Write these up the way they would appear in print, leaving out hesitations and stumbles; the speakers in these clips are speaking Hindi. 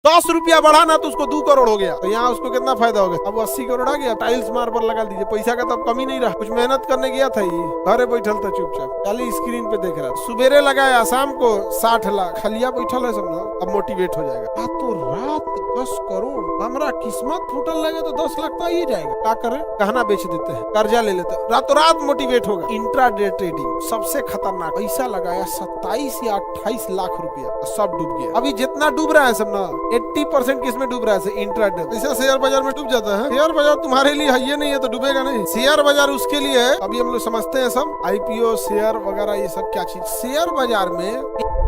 10 रुपया बढ़ा ना तो उसको 2 करोड़ हो गया। तो यहाँ उसको कितना फायदा हो गया? अब 80 करोड़ आ गया। टाइल्स मार्बल लगा दीजिए, पैसा का तब कमी नहीं रहा। कुछ मेहनत करने गया था, ये घरे बैठल था चुपचाप, खाली स्क्रीन पे देख रहा। सुबेरे लगाया, शाम को 60 लाख, खलिया बैठल है सब ना। अब मोटिवेट हो जाएगा। रातों रात 10 करोड़। हमारा किस्मत फूटल लगे तो 10 लाख तो आ ही जाएगा। क्या करे? गहना बेच देते हैं, कर्जा ले लेते हैं, रातों रात मोटिवेट होगा। इंट्राडे ट्रेडिंग सबसे खतरनाक। पैसा लगाया 27 या 28 लाख रुपया, सब डूब गया। अभी जितना डूब रहा है सब ना, 80% किसमें डूब रहा है? इंट्राडे। ऐसा शेयर बाजार में डूब जाता है। शेयर बाजार तुम्हारे लिए है ये नहीं है तो डूबेगा नहीं। शेयर बाजार उसके लिए है, अभी हम लोग समझते हैं सब, IPO शेयर वगैरह ये सब क्या चीज। शेयर बाजार में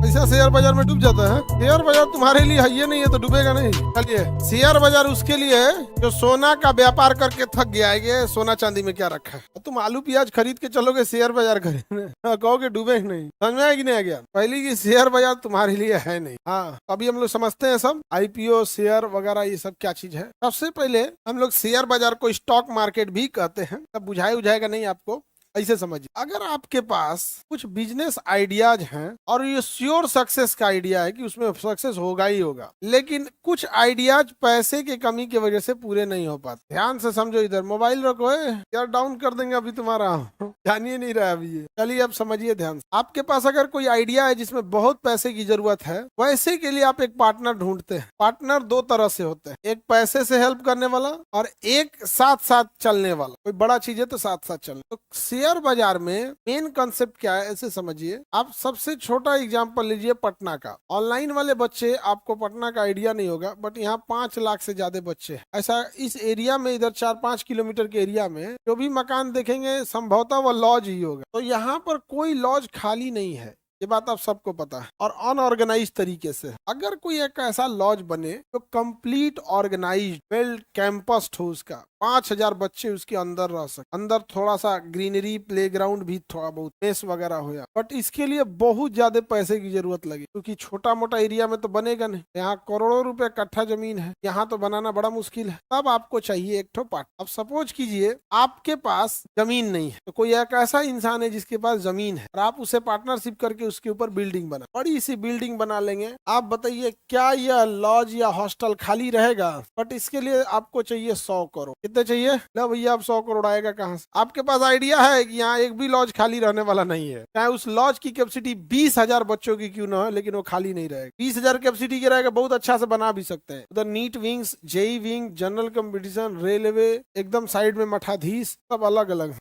ऐसा शेयर बाजार में डूब जाता है। शेयर बाजार तुम्हारे लिए है ये नहीं है तो डूबेगा नहीं। चलिए, शेयर बाजार उसके लिए है जो सोना का व्यापार करके थक गया है। ये सोना चांदी में क्या रखा है? तुम आलू प्याज खरीद के चलोगे शेयर बाजार खरीदने, कहोगे डूबे नहीं। समझ में आया कि नहीं आ गया? पहली की शेयर बाजार तुम्हारे लिए है नहीं। हाँ, अभी हम लोग समझते हैं सब, IPO शेयर वगैरह ये सब क्या चीज है। सबसे पहले हम लोग शेयर बाजार को स्टॉक मार्केट भी कहते हैं। तब बुझाएगा नहीं आपको, ऐसे समझिए। अगर आपके पास कुछ बिजनेस आइडियाज हैं और ये श्योर सक्सेस का आइडिया है कि उसमें सक्सेस होगा ही होगा, लेकिन कुछ आइडियाज पैसे की कमी की वजह से पूरे नहीं हो पाते। ध्यान से समझो, इधर मोबाइल रखो, यार डाउन कर देंगे अभी तुम्हारा, जानिए नहीं रहा अभी ये। चलिए अब समझिए ध्यान से। आपके पास अगर कोई आइडिया है जिसमें बहुत पैसे की जरूरत है, वैसे के लिए आप एक पार्टनर ढूंढते हैं। पार्टनर 2 तरह से होते हैं, एक पैसे से हेल्प करने वाला और एक साथ साथ चलने वाला। कोई बड़ा चीज है तो साथ साथ चलने। तो शेयर बाजार में मेन कंसेप्ट क्या है, ऐसे समझिए। आप सबसे छोटा एग्जांपल लीजिए पटना का। ऑनलाइन वाले बच्चे, आपको पटना का आइडिया नहीं होगा, बट यहाँ 5 लाख से ज्यादा बच्चे हैं। ऐसा इस एरिया में, इधर 4-5 किलोमीटर के एरिया में जो भी मकान देखेंगे संभवतः वो लॉज ही होगा। तो यहाँ पर कोई लॉज खाली नहीं है, ये बात आप सबको पता है। और अनऑर्गेनाइज तरीके से अगर कोई एक ऐसा लॉज बने तो कंप्लीट ऑर्गेनाइज वेल कैंपस्ड हो, उसका 5000 बच्चे उसके अंदर रह सके, अंदर थोड़ा सा ग्रीनरी, प्लेग्राउंड भी थोड़ा बहुत, मेस वगैरह हो या, बट इसके लिए बहुत ज्यादा पैसे की जरूरत लगी, क्योंकि छोटा मोटा एरिया में तो बनेगा नहीं। यहाँ करोड़ों रुपए कट्ठा जमीन है, यहाँ तो बनाना बड़ा मुश्किल है। तब आपको चाहिए एक ठो पार्ट। अब सपोज कीजिए आपके पास जमीन नहीं है, तो कोई एक ऐसा इंसान है जिसके पास जमीन है और आप उसे पार्टनरशिप करके उसके ऊपर बिल्डिंग बना, बड़ी सी बिल्डिंग बना लेंगे। आप बताइए क्या यह लॉज या हॉस्टल खाली रहेगा? बट इसके लिए आपको चाहिए 100 करोड़। कितने चाहिए? लो भैया, अब 100 करोड़ आएगा कहाँ से? आपके पास आइडिया है कि यहाँ एक भी लॉज खाली रहने वाला नहीं है, चाहे उस लॉज की कैपेसिटी 20,000 बच्चों की क्यों ना हो, लेकिन वो खाली नहीं रहेगा। 20,000 कैपेसिटी के रहेगा, बहुत अच्छा से बना भी सकते हैं। उधर NEET wings, JE wing, general competition, railway, एकदम साइड में मठाधीश, सब अलग अलग।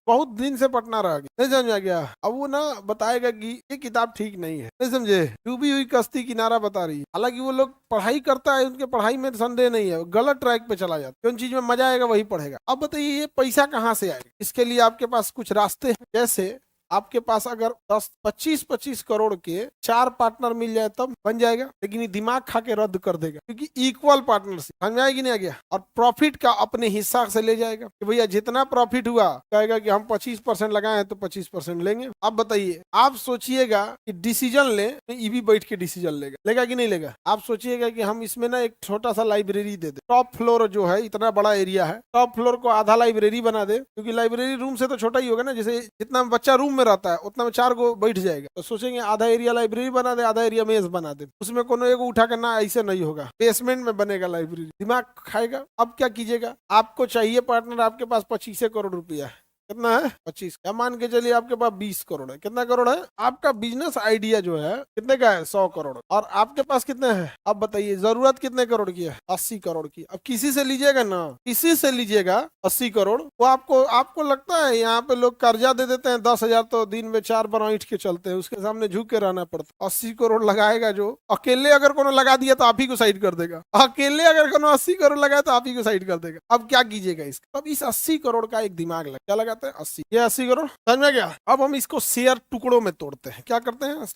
बहुत दिन से पटना रह गया, नहीं समझ आ गया। अब वो ना बताएगा कि ये किताब ठीक नहीं है, नहीं समझे, डूबी हुई कश्ती किनारा बता रही है। हालांकि वो लोग पढ़ाई करता है, उनके पढ़ाई में संदेह नहीं है, गलत ट्रैक पे चला जाता है। उन चीज में मजा आएगा वही पढ़ेगा। अब बताइए ये पैसा कहाँ से आएगा? इसके लिए आपके पास कुछ रास्ते हैं। जैसे आपके पास अगर 10-25 करोड़ के 4 पार्टनर मिल जाए तब बन जाएगा, लेकिन ये दिमाग खा के रद्द कर देगा, क्योंकि इक्वल पार्टनरशिप समझ आएगी नहीं आ गया। और प्रॉफिट का अपने हिस्सा से ले जाएगा कि भैया जितना प्रॉफिट हुआ, कहेगा कि हम 25% लगाए तो 25% लेंगे। अब बताइए, आप सोचिएगा कि डिसीजन ले, ये भी बैठ के डिसीजन लेगा कि नहीं लेगा? आप सोचिएगा कि हम इसमें ना एक छोटा सा लाइब्रेरी दे दे। टॉप फ्लोर जो है, इतना बड़ा एरिया है, टॉप फ्लोर को आधा लाइब्रेरी बना दे, क्योंकि लाइब्रेरी रूम से तो छोटा ही होगा ना, जैसे जितना बच्चा रूम में रहता है उतना में 4 गो बैठ जाएगा। तो सोचेंगे आधा एरिया लाइब्रेरी बना दे, आधा एरिया मेज बना दे, उसमें कोनो एक उठा के ना, ऐसे नहीं होगा, बेसमेंट में बनेगा लाइब्रेरी। दिमाग खाएगा। अब क्या कीजिएगा? आपको चाहिए पार्टनर, आपके पास 25 करोड़ रुपया है। कितना है? 25। क्या मान के चलिए आपके पास 20 करोड़ है। कितना करोड़ है? आपका बिजनेस आइडिया जो है कितने का है? 100 करोड़। और आपके पास कितने हैं? अब बताइए जरूरत कितने करोड़ की है? 80 करोड़ की। अब किसी से लीजिएगा ना, किसी से लीजिएगा 80 करोड़, वो आपको लगता है यहाँ पे लोग कर्जा दे देते हैं 10,000 तो दिन में 4 बार ईंट के चलते हैं, उसके सामने झुक के रहना पड़ता। 80 करोड़ लगाएगा जो, अकेले अगर कोनो लगा दिया तो आप ही को साइड कर देगा। अकेले अगर कोनो 80 करोड़ लगाए तो आप ही को साइड कर देगा। अब क्या कीजिएगा इसका? अब इस 80 करोड़ का एक दिमाग लगा, क्या लगाते हैं? 80। ये 80 करोड़ समझ में गया? अब हम इसको शेयर टुकड़ों में तोड़ते हैं। क्या करते हैं?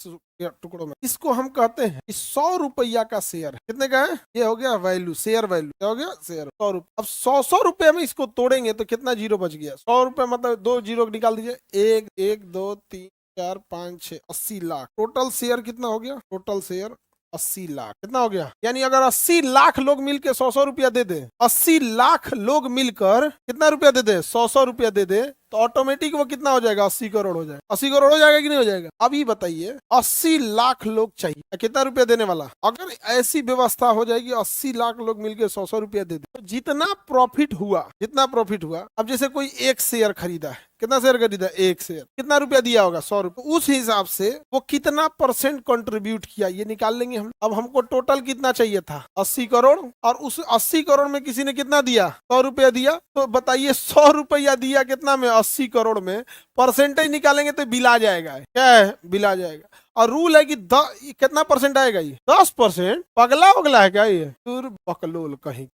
टुकड़ों में। इसको हम कहते हैं 100 रुपया का शेयर। कितने का है? ये हो गया वैल्यू, शेयर वैल्यू। क्या हो गया? शेयर 100 रुपये। अब 100 रुपए में इसको तोड़ेंगे तो कितना जीरो बच गया? 100 रुपए मतलब 2 जीरो निकाल दीजिए। 1 2 3 4 5 6 80 लाख। टोटल शेयर कितना हो गया? Total share 80 lakh. कितना हो गया? यानी अगर 80 लाख लोग मिलकर 100 रुपया दे दे, 80 लाख लोग मिलकर कितना रुपया दे दे? 100 रुपया दे दे, तो ऑटोमेटिक वो कितना हो जाएगा, 80 करोड़ हो जाएगा। 80 करोड़ हो जाएगा कि नहीं हो जाएगा। अभी बताइए 80 लाख लोग चाहिए, कितना रुपया देने वाला। अगर ऐसी व्यवस्था हो जाएगी 80 लाख लोग मिलकर 100 रुपया दे दे, तो जितना प्रॉफिट हुआ, जितना प्रॉफिट हुआ, अब जैसे कोई एक शेयर खरीदा है, कितना शेयर खरीदा, एक शेयर, कितना रुपया दिया होगा, 100 रुपया। उस हिसाब से वो कितना परसेंट कंट्रीब्यूट किया ये निकाल लेंगे हम। अब हमको टोटल कितना चाहिए था, 80 करोड़, और उस 80 करोड़ में किसी ने कितना दिया, 100 रुपया दिया। तो बताइए 100 रुपया दिया कितना में, 80 करोड़ में, परसेंटेज निकालेंगे तो बिल आ जाएगा। क्या है, बिल आ जाएगा। और रूल है कि कितना परसेंट आएगा, ये 10%। पगला उगला है क्या ये, बकलोल कहीं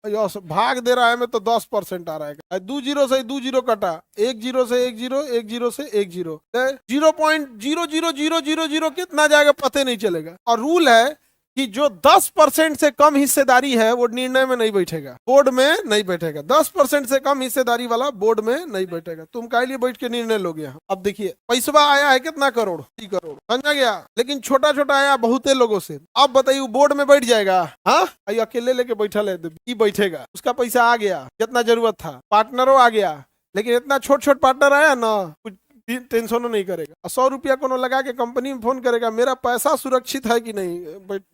भाग दे रहा है में, तो 10% आ रहा है। 2 जीरो से 2 जीरो कटा, 1 जीरो से 1 जीरो, 1 जीरो से 1 जीरो, 0.00000 कितना जाएगा पता नहीं चलेगा। और रूल है कि जो 10% से कम हिस्सेदारी है वो निर्णय में नहीं बैठेगा, बोर्ड में नहीं बैठेगा। 10% से कम हिस्सेदारी वाला बोर्ड में नहीं बैठेगा। तुम काहे लिए बैठ के निर्णय लोगे यहाँ। अब देखिए पैसा आया है कितना करोड़, 30 करोड़, समझा गया। लेकिन छोटा छोटा आया बहुते लोगों से। अब बताइए बोर्ड में बैठ जाएगा, हाँ अकेले लेके बैठल है, बैठेगा, उसका पैसा आ गया जितना जरूरत था, पार्टनरों आ गया। लेकिन इतना छोट छोट पार्टनर आया ना, कुछ टेंशन नहीं करेगा। 100 रुपया को लगा के कंपनी में फोन करेगा, मेरा पैसा सुरक्षित है कि नहीं,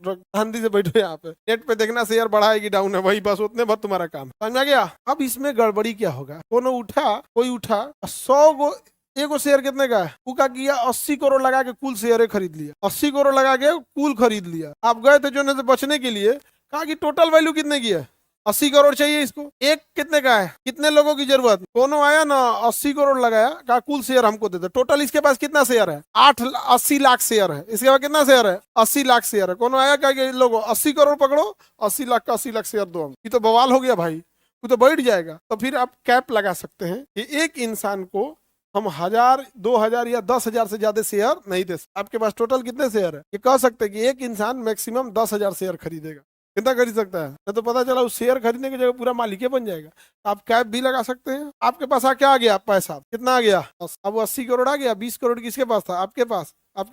शांति से बैठो यहाँ पे, नेट पे देखना शेयर बढ़ा है कि डाउन है, वही बस उतने भर तुम्हारा काम, समझ आ गया। अब इसमें गड़बड़ी क्या होगा, कोई उठा 100 गो, एगो शेयर कितने का है, उका किया 80 करोड़ लगा के कुल शेयर खरीद लिया, 80 करोड़ लगा के कुल खरीद लिया। आप गए थे जो बचने के लिए, कहा कि टोटल वैल्यू कितने की है, 80 करोड़ चाहिए इसको। एक कितने का है, कितने लोगों की जरूरत, कोनो आया ना 80 करोड़ लगाया, कहा कुल शेयर हमको दे दे। टोटल इसके पास कितना शेयर है, 80 लाख शेयर है। इसके पास कितना शेयर है, 80 लाख शेयर है। कोनो आया कहा लोगों 80 करोड़ पकड़ो, 80 लाख का 80 लाख शेयर दो हम। ये तो बवाल हो गया भाई, वो तो बैठ जाएगा। तो फिर आप कैप लगा सकते हैं कि एक इंसान को हम 1000, 2000 या 10,000 से ज्यादा शेयर नहीं दे सकते। आपके पास टोटल कितने शेयर है, ये कह सकते हैं कि एक इंसान मैक्सिमम 10,000 शेयर खरीदेगा। कितना खरीद सकता है, नहीं तो पता चला उस शेयर खरीदने की जगह पूरा मालिक बन जाएगा। आप कैप भी लगा सकते हैं। आपके पास क्या आ गया पैसा, कितना आ गया, अब 80 करोड़ आ गया। 20 करोड़ किसके पास था, आपके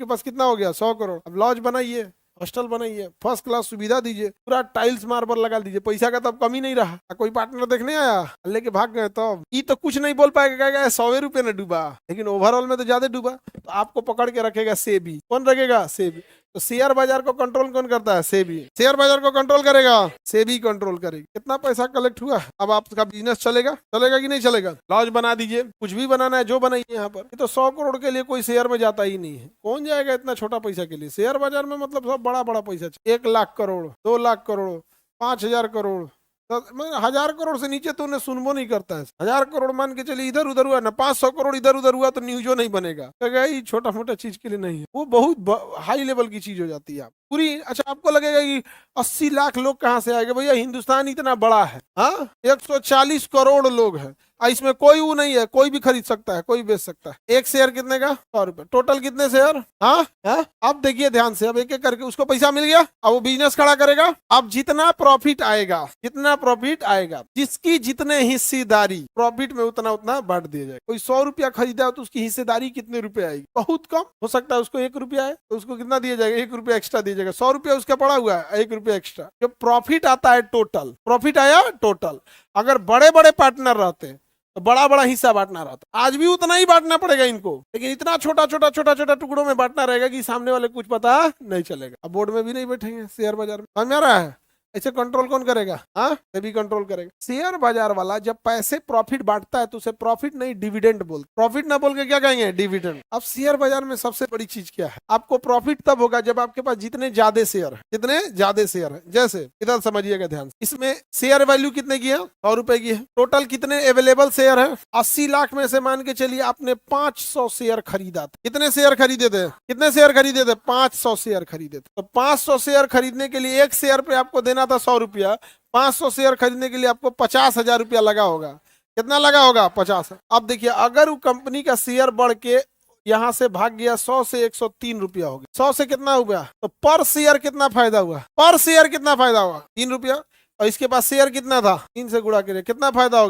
पास कितना हो गया, 100 करोड़। अब लॉज बनाइए, हॉस्टल बनाइए, फर्स्ट क्लास सुविधा दीजिए, पूरा टाइल्स मार्बल लगा दीजिए, पैसा का तब कमी नहीं रहा। कोई पार्टनर देखने आया, लेके भाग गए, तो ये तो कुछ नहीं बोल पाएगा, कहेगा 100 रुपये ने डूबा, लेकिन ओवरऑल में तो ज्यादा डूबा। तो आपको पकड़ के रखेगा सेबी। कौन रखेगा, सेबी। तो शेयर बाजार को कंट्रोल कौन करता है, सेबी। शेयर बाजार को कंट्रोल करेगा, सेबी कंट्रोल करेगी। कितना पैसा कलेक्ट हुआ, अब आपका बिजनेस चलेगा कि नहीं चलेगा। लॉज बना दीजिए, कुछ भी बनाना है जो बनाइए यहाँ पर। ये तो 100 करोड़ के लिए कोई शेयर में जाता ही नहीं है। कौन जाएगा इतना छोटा पैसा के लिए शेयर बाजार में, मतलब सब बड़ा बड़ा पैसा। 1 लाख करोड़, 2 लाख करोड़, 5,000 करोड़, 1000 करोड़ से नीचे तो उन्हें सुनबो नहीं करता है। 1000 करोड़ मान के चलिए इधर उधर हुआ ना, 500 करोड़ इधर उधर हुआ तो न्यूजो नहीं बनेगा, ये छोटा मोटा चीज के लिए नहीं है, वो बहुत हाई लेवल की चीज हो जाती है पूरी। अच्छा आपको लगेगा कि 80 लाख लोग कहाँ से आएंगे, भैया हिंदुस्तान इतना बड़ा है, हाँ 140 करोड़ लोग हैं, इसमें कोई वो नहीं है, कोई भी खरीद सकता है, कोई बेच सकता है। एक शेयर कितने का, 100 रुपए। टोटल कितने शेयर, हाँ हाँ। अब देखिए ध्यान से, अब एक एक करके उसको पैसा मिल गया, अब वो बिजनेस खड़ा करेगा। अब जितना प्रॉफिट आएगा, जिसकी जितने हिस्सेदारी, प्रॉफिट में उतना उतना बांट दिया जाएगा। कोई 100 रुपया खरीदा तो उसकी हिस्सेदारी कितने रुपए आएगी, बहुत कम हो सकता है। उसको 1 रुपया है तो उसको कितना दिया जाएगा, 1 रुपया एक्स्ट्रा दिया जाएगा। 100 रुपया उसका पड़ा हुआ है, 1 रुपया एक्स्ट्रा। जो प्रॉफिट आता है, टोटल प्रॉफिट आया टोटल। अगर बड़े बड़े पार्टनर रहते तो बड़ा बड़ा हिस्सा बांटना रहता, आज भी उतना ही बांटना पड़ेगा इनको, लेकिन इतना छोटा छोटा टुकड़ों में बांटना रहेगा कि सामने वाले कुछ पता नहीं चलेगा। अब बोर्ड में भी नहीं बैठेंगे शेयर बाजार में, समझ आ रहा है। ऐसे कंट्रोल कौन करेगा, हाँ सेबी कंट्रोल करेगा। शेयर बाजार वाला जब पैसे प्रॉफिट बांटता है तो उसे प्रॉफिट नहीं डिविडेंड बोलते, प्रॉफिट ना बोल के क्या कहेंगे, डिविडेंड। अब शेयर बाजार में सबसे बड़ी चीज क्या है, आपको प्रॉफिट तब होगा जब आपके पास जितने ज्यादा शेयर है, जैसे इधर समझिएगा ध्यान से, इसमें शेयर वैल्यू कितने की है, 100 रुपए की है। टोटल कितने अवेलेबल शेयर है, 80 लाख में से मान के चलिए आपने 500 शेयर खरीदा था। कितने शेयर खरीदे थे, 500 शेयर खरीदे थे। तो 500 शेयर खरीदने के लिए एक शेयर पे आपको देना था 100 रुपया, 500 शेयर खरीदने के लिए आपको 50,000 रुपया लगा होगा। कितना लगा होगा, 50। अब देखिए अगर वो कंपनी का शेयर बढ़ के यहाँ से भाग गया 100 से 103 रुपया हो गया, 100 से कितना हुआ, तो पर शेयर कितना फायदा हुआ, 3 रुपया। और इसके पास शेयर कितना था, 3 से गुणा करिए, कितना फायदा हो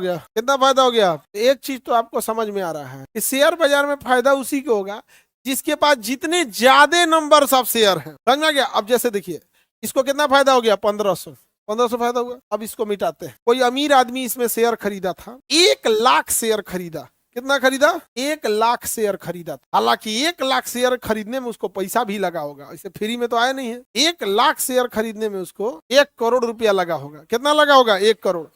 गया। एक चीज तो आपको समझ में आ रहा है कि शेयर बाजार में फायदा उसी को होगा जिसके पास जितने ज्यादा नंबर ऑफ शेयर है, समझ में आ गया। अब जैसे देखिए इसको कितना फायदा हो गया, 1500 फायदा हुआ। अब इसको मिटाते हैं। कोई अमीर आदमी इसमें शेयर खरीदा था, 1 लाख शेयर खरीदा, कितना खरीदा? 1 लाख शेयर खरीदा। हालांकि 1 लाख शेयर खरीदने में उसको पैसा भी लगा होगा, इसे फ्री में तो आया नहीं है। 1 लाख शेयर खरीदने में उसको 1 करोड़ रुपया लगा होगा। कितना लगा होगा? 1 करोड़।